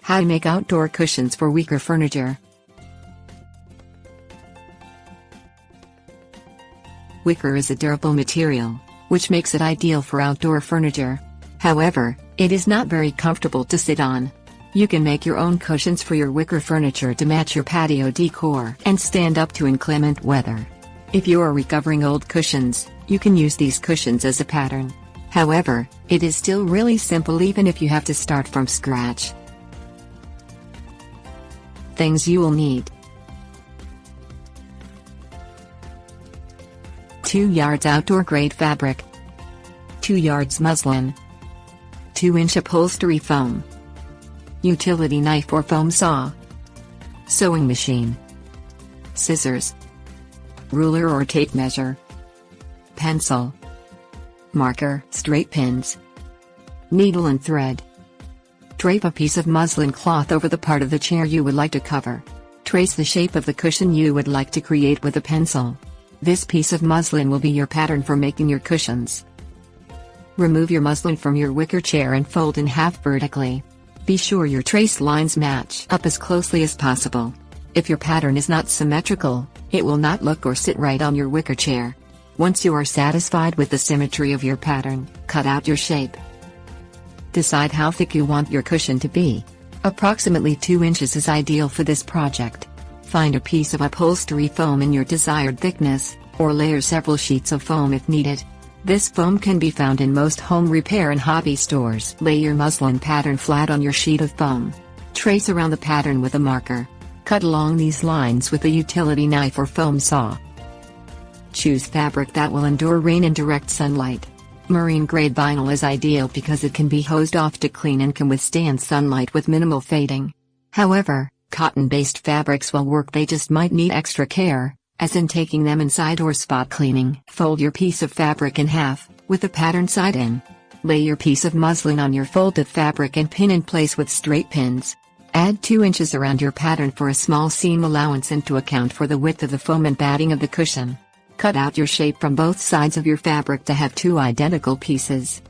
How to make outdoor cushions for wicker furniture. Wicker is a durable material, which makes it ideal for outdoor furniture. However, it is not very comfortable to sit on. You can make your own cushions for your wicker furniture to match your patio decor and stand up to inclement weather. If you are recovering old cushions, you can use these cushions as a pattern. However, it is still really simple even if you have to start from scratch. Things you will need: 2 yards outdoor grade fabric, 2 yards muslin, 2-inch upholstery foam, utility knife or foam saw, sewing machine, scissors, ruler or tape measure, pencil, marker, straight pins, needle and thread. Drape a piece of muslin cloth over the part of the chair you would like to cover. Trace the shape of the cushion you would like to create with a pencil. This piece of muslin will be your pattern for making your cushions. Remove your muslin from your wicker chair and fold in half vertically. Be sure your traced lines match up as closely as possible. If your pattern is not symmetrical, it will not look or sit right on your wicker chair. Once you are satisfied with the symmetry of your pattern, cut out your shape. Decide how thick you want your cushion to be. Approximately 2 inches is ideal for this project. Find a piece of upholstery foam in your desired thickness, or layer several sheets of foam if needed. This foam can be found in most home repair and hobby stores. Lay your muslin pattern flat on your sheet of foam. Trace around the pattern with a marker. Cut along these lines with a utility knife or foam saw. Choose fabric that will endure rain and direct sunlight. Marine-grade vinyl is ideal because it can be hosed off to clean and can withstand sunlight with minimal fading. However, cotton-based fabrics will work, they just might need extra care, as in taking them inside or spot cleaning. Fold your piece of fabric in half, with the pattern side in. Lay your piece of muslin on your folded fabric and pin in place with straight pins. Add 2 inches around your pattern for a small seam allowance and to account for the width of the foam and batting of the cushion. Cut out your shape from both sides of your fabric to have 2 identical pieces.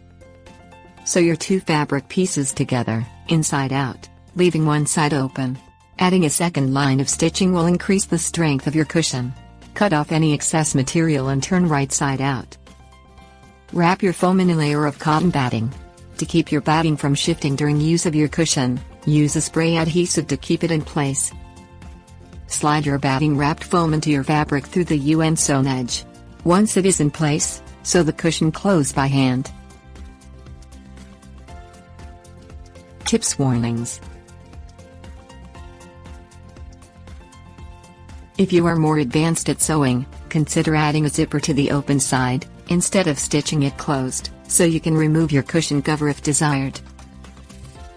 Sew your 2 fabric pieces together, inside out, leaving one side open. Adding a second line of stitching will increase the strength of your cushion. Cut off any excess material and turn right side out. Wrap your foam in a layer of cotton batting. To keep your batting from shifting during use of your cushion, use a spray adhesive to keep it in place. Slide your batting wrapped foam into your fabric through the UN sewn edge. Once it is in place, sew the cushion closed by hand. Tips: warnings. If you are more advanced at sewing, consider adding a zipper to the open side, instead of stitching it closed, so you can remove your cushion cover if desired.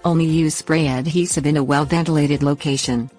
Only use spray adhesive in a well-ventilated location.